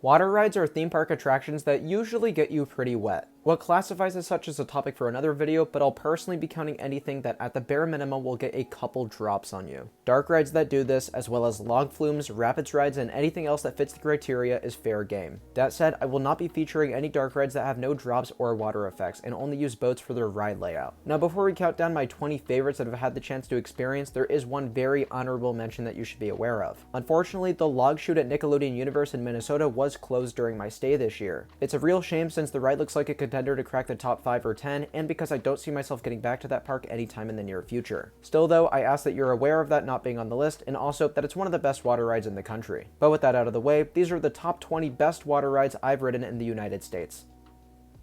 Water rides are theme park attractions that usually get you pretty wet. What classifies as such is a topic for another video, but I'll personally be counting anything that at the bare minimum will get a couple drops on you. Dark rides that do this, as well as log flumes, rapids rides, and anything else that fits the criteria is fair game. That said, I will not be featuring any dark rides that have no drops or water effects, and only use boats for their ride layout. Now before we count down my 20 favorites that I've had the chance to experience, there is one very honorable mention that you should be aware of. Unfortunately, the log chute at Nickelodeon Universe in Minnesota was closed during my stay this year. It's a real shame since the ride looks like a contender to crack the top 5 or 10, and because I don't see myself getting back to that park anytime in the near future. Still though, I ask that you're aware of that not being on the list, and also that it's one of the best water rides in the country. But with that out of the way, these are the top 20 best water rides I've ridden in the United States.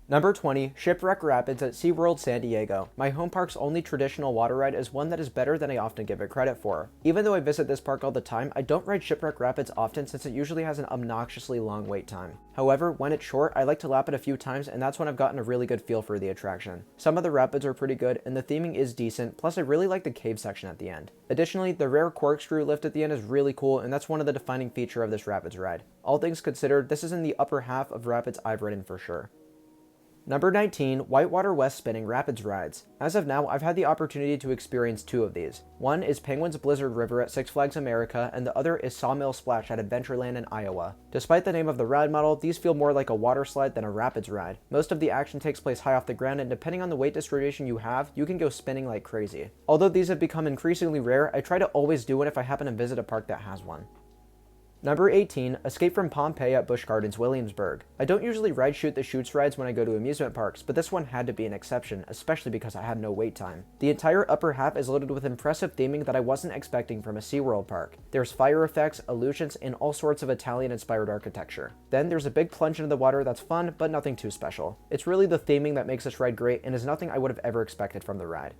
Number 20, Shipwreck Rapids at SeaWorld San Diego. My home park's only traditional water ride is one that is better than I often give it credit for. Even though I visit this park all the time, I don't ride Shipwreck Rapids often since it usually has an obnoxiously long wait time. However, when it's short, I like to lap it a few times, and that's when I've gotten a really good feel for the attraction. Some of the rapids are pretty good, and the theming is decent, plus I really like the cave section at the end. Additionally, the rare corkscrew lift at the end is really cool, and that's one of the defining features of this rapids ride. All things considered, this is in the upper half of rapids I've ridden for sure. Number 19, Whitewater West Spinning Rapids Rides. As of now, I've had the opportunity to experience 2 of these. One is Penguin's Blizzard River at Six Flags America, and the other is Sawmill Splash at Adventureland in Iowa. Despite the name of the ride model, these feel more like a water slide than a rapids ride. Most of the action takes place high off the ground, and depending on the weight distribution you have, you can go spinning like crazy. Although these have become increasingly rare, I try to always do one if I happen to visit a park that has one. Number 18, Escape from Pompeii at Busch Gardens, Williamsburg. I don't usually ride Shoot the Chutes rides when I go to amusement parks, but this one had to be an exception, especially because I had no wait time. The entire upper half is loaded with impressive theming that I wasn't expecting from a SeaWorld park. There's fire effects, illusions, and all sorts of Italian-inspired architecture. Then there's a big plunge into the water that's fun, but nothing too special. It's really the theming that makes this ride great and is nothing I would have ever expected from the ride.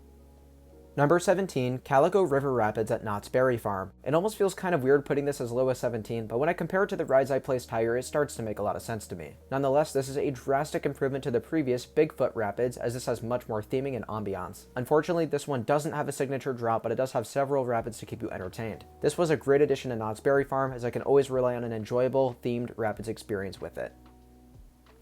Number 17, Calico River Rapids at Knott's Berry Farm. It almost feels kind of weird putting this as low as 17, but when I compare it to the rides I placed higher, it starts to make a lot of sense to me. Nonetheless, this is a drastic improvement to the previous Bigfoot Rapids, as this has much more theming and ambiance. Unfortunately, this one doesn't have a signature drop, but it does have several rapids to keep you entertained. This was a great addition to Knott's Berry Farm, as I can always rely on an enjoyable, themed rapids experience with it.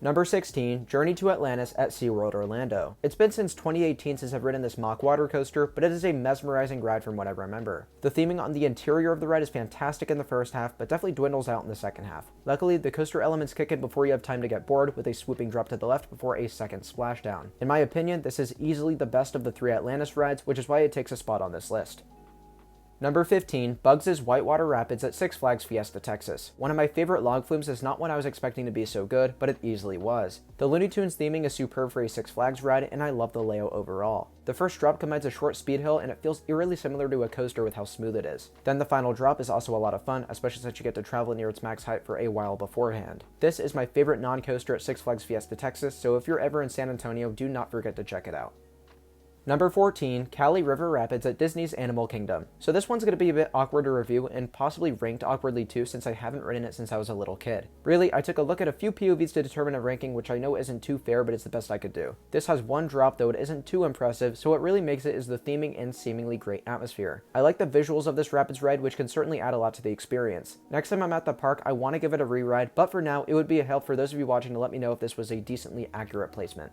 Number 16, Journey to Atlantis at SeaWorld Orlando. It's been since 2018 since I've ridden this mock water coaster, but it is a mesmerizing ride from what I remember. The theming on the interior of the ride is fantastic in the first half, but definitely dwindles out in the second half. Luckily, the coaster elements kick in before you have time to get bored, with a swooping drop to the left before a second splashdown. In my opinion, this is easily the best of the 3 Atlantis rides, which is why it takes a spot on this list. Number 15, Bugs' Whitewater Rapids at Six Flags Fiesta, Texas. One of my favorite log flumes is not one I was expecting to be so good, but it easily was. The Looney Tunes theming is superb for a Six Flags ride, and I love the layout overall. The first drop combines a short speed hill, and it feels eerily similar to a coaster with how smooth it is. Then the final drop is also a lot of fun, especially since you get to travel near its max height for a while beforehand. This is my favorite non-coaster at Six Flags Fiesta, Texas, so if you're ever in San Antonio, do not forget to check it out. Number 14, Cali River Rapids at Disney's Animal Kingdom. So this one's going to be a bit awkward to review, and possibly ranked awkwardly too, since I haven't ridden it since I was a little kid. Really, I took a look at a few POVs to determine a ranking, which I know isn't too fair, but it's the best I could do. This has one drop, though it isn't too impressive, so what really makes it is the theming and seemingly great atmosphere. I like the visuals of this Rapids ride, which can certainly add a lot to the experience. Next time I'm at the park, I want to give it a re-ride, but for now, it would be a help for those of you watching to let me know if this was a decently accurate placement.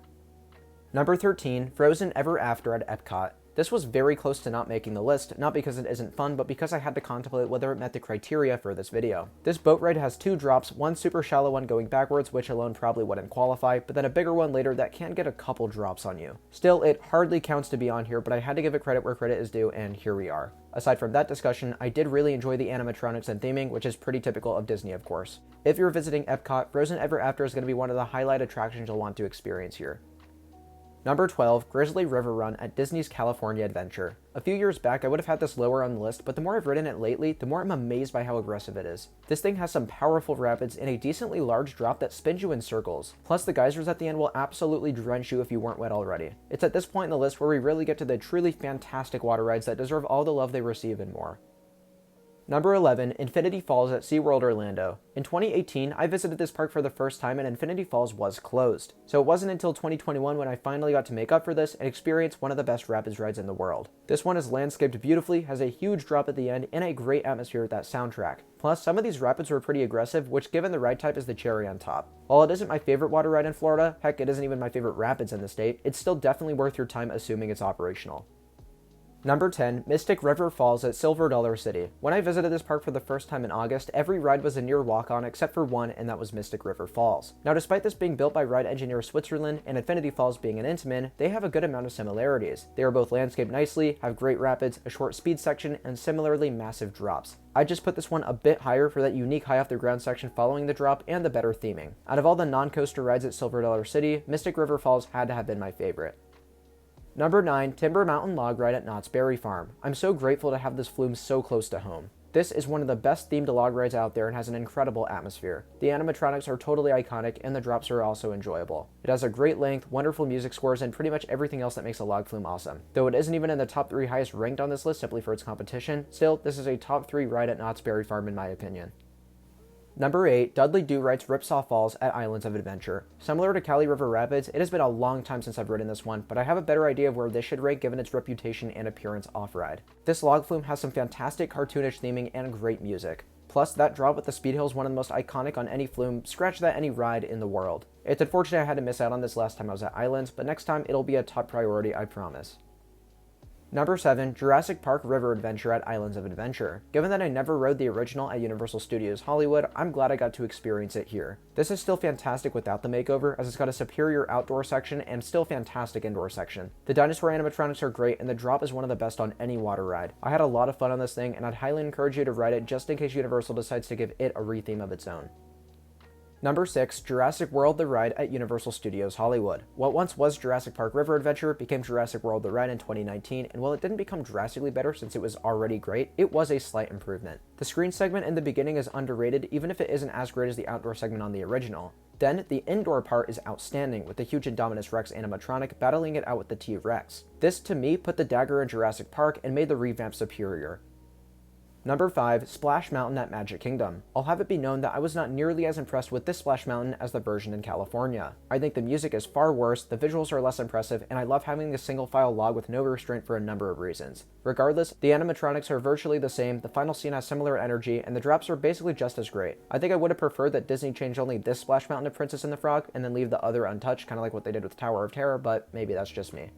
Number 13, Frozen Ever After at Epcot. This was very close to not making the list, not because it isn't fun, but because I had to contemplate whether it met the criteria for this video. This boat ride has 2 drops, one super shallow one going backwards, which alone probably wouldn't qualify, but then a bigger one later that can get a couple drops on you. Still, it hardly counts to be on here, but I had to give it credit where credit is due, and here we are. Aside from that discussion, I did really enjoy the animatronics and theming, which is pretty typical of Disney, of course. If you're visiting Epcot, Frozen Ever After is going to be one of the highlight attractions you'll want to experience here. Number 12, Grizzly River Run at Disney's California Adventure. A few years back, I would have had this lower on the list, but the more I've ridden it lately, the more I'm amazed by how aggressive it is. This thing has some powerful rapids and a decently large drop that spins you in circles. Plus, the geysers at the end will absolutely drench you if you weren't wet already. It's at this point in the list where we really get to the truly fantastic water rides that deserve all the love they receive and more. Number 11, Infinity Falls at SeaWorld Orlando. In 2018, I visited this park for the first time and Infinity Falls was closed. So it wasn't until 2021 when I finally got to make up for this and experience one of the best rapids rides in the world. This one is landscaped beautifully, has a huge drop at the end, and a great atmosphere with that soundtrack. Plus, some of these rapids were pretty aggressive, which given the ride type is the cherry on top. While it isn't my favorite water ride in Florida, heck, it isn't even my favorite rapids in the state, it's still definitely worth your time assuming it's operational. Number 10, Mystic River Falls at Silver Dollar City. When I visited this park for the first time in August, every ride was a near walk-on except for one, and that was Mystic River Falls. Now, despite this being built by ride engineer Switzerland and Infinity Falls being an Intamin, they have a good amount of similarities. They are both landscaped nicely, have great rapids, a short speed section, and similarly massive drops. I just put this one a bit higher for that unique high off the ground section following the drop and the better theming. Out of all the non-coaster rides at Silver Dollar City, Mystic River Falls had to have been my favorite. Number 9, Timber Mountain Log Ride at Knott's Berry Farm. I'm so grateful to have this flume so close to home. This is one of the best themed log rides out there and has an incredible atmosphere. The animatronics are totally iconic and the drops are also enjoyable. It has a great length, wonderful music scores, and pretty much everything else that makes a log flume awesome. Though it isn't even in the top 3 highest ranked on this list simply for its competition, still, this is a top 3 ride at Knott's Berry Farm in my opinion. Number 8, Dudley Do-Right's Ripsaw Falls at Islands of Adventure. Similar to Cali River Rapids, it has been a long time since I've ridden this one, but I have a better idea of where this should rank given its reputation and appearance off-ride. This log flume has some fantastic cartoonish theming and great music. Plus, that drop with the speed hill is one of the most iconic on any flume, scratch that, any ride in the world. It's unfortunate I had to miss out on this last time I was at Islands, but next time it'll be a top priority, I promise. Number 7, Jurassic Park River Adventure at Islands of Adventure. Given that I never rode the original at Universal Studios Hollywood, I'm glad I got to experience it here. This is still fantastic without the makeover, as it's got a superior outdoor section and still fantastic indoor section. The dinosaur animatronics are great, and the drop is one of the best on any water ride. I had a lot of fun on this thing, and I'd highly encourage you to ride it just in case Universal decides to give it a retheme of its own. Number 6, Jurassic World The Ride at Universal Studios Hollywood. What once was Jurassic Park River Adventure became Jurassic World The Ride in 2019, and while it didn't become drastically better since it was already great, it was a slight improvement. The screen segment in the beginning is underrated, even if it isn't as great as the outdoor segment on the original. Then, the indoor part is outstanding, with the huge Indominus Rex animatronic battling it out with the T-Rex. This, to me, put the dagger in Jurassic Park and made the revamp superior. Number 5, Splash Mountain at Magic Kingdom. I'll have it be known that I was not nearly as impressed with this Splash Mountain as the version in California. I think the music is far worse, the visuals are less impressive, and I love having the single file log with no restraint for a number of reasons. Regardless, the animatronics are virtually the same, the final scene has similar energy, and the drops are basically just as great. I think I would have preferred that Disney change only this Splash Mountain to Princess and the Frog, and then leave the other untouched, kind of like what they did with Tower of Terror, but maybe that's just me.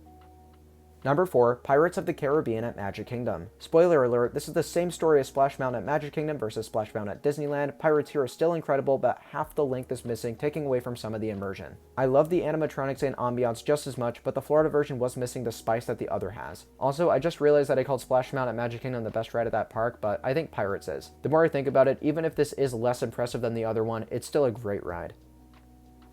Number 4, Pirates of the Caribbean at Magic Kingdom. Spoiler alert, this is the same story as Splash Mountain at Magic Kingdom versus Splash Mountain at Disneyland. Pirates here are still incredible, but half the length is missing, taking away from some of the immersion. I love the animatronics and ambiance just as much, but the Florida version was missing the spice that the other has. Also, I just realized that I called Splash Mountain at Magic Kingdom the best ride at that park, but I think Pirates is. The more I think about it, even if this is less impressive than the other one, it's still a great ride.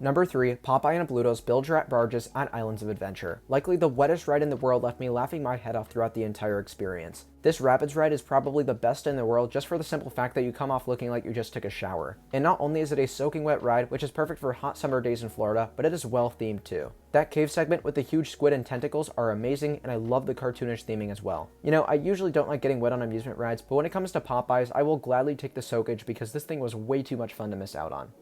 Number 3, Popeye and Bluto's Bilge-Rat Barges at Islands of Adventure. Likely the wettest ride in the world left me laughing my head off throughout the entire experience. This rapids ride is probably the best in the world just for the simple fact that you come off looking like you just took a shower. And not only is it a soaking wet ride, which is perfect for hot summer days in Florida, but it is well themed too. That cave segment with the huge squid and tentacles are amazing, and I love the cartoonish theming as well. You know, I usually don't like getting wet on amusement rides, but when it comes to Popeyes, I will gladly take the soakage because this thing was way too much fun to miss out on.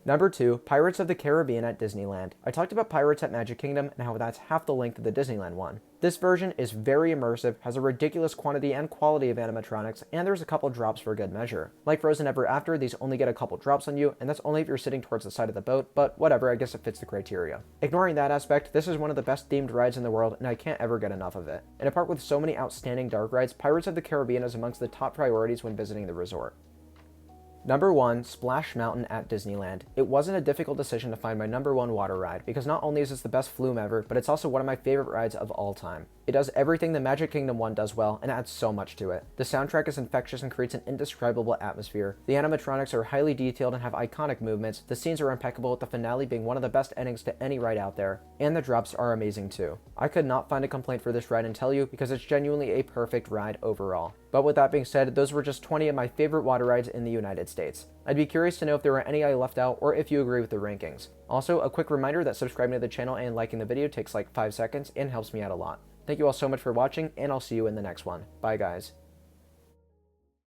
Number 2, Pirates of the Caribbean at Disneyland. I talked about Pirates at Magic Kingdom and how that's half the length of the Disneyland one. This version is very immersive, has a ridiculous quantity and quality of animatronics, and there's a couple drops for good measure. Like Frozen Ever After, these only get a couple drops on you, and that's only if you're sitting towards the side of the boat, but whatever, I guess it fits the criteria. Ignoring that aspect, this is one of the best themed rides in the world, and I can't ever get enough of it. In a park with so many outstanding dark rides, Pirates of the Caribbean is amongst the top priorities when visiting the resort. Number 1, Splash Mountain at Disneyland. It wasn't a difficult decision to find my number 1 water ride, because not only is this the best flume ever, but it's also one of my favorite rides of all time. It does everything the Magic Kingdom one does well, and adds so much to it. The soundtrack is infectious and creates an indescribable atmosphere. The animatronics are highly detailed and have iconic movements, the scenes are impeccable with the finale being one of the best endings to any ride out there, and the drops are amazing too. I could not find a complaint for this ride and tell you, because it's genuinely a perfect ride overall. But with that being said, those were just 20 of my favorite water rides in the United States. I'd be curious to know if there were any I left out or if you agree with the rankings. Also, a quick reminder that subscribing to the channel and liking the video takes like 5 seconds and helps me out a lot. Thank you all so much for watching, and I'll see you in the next one. Bye guys.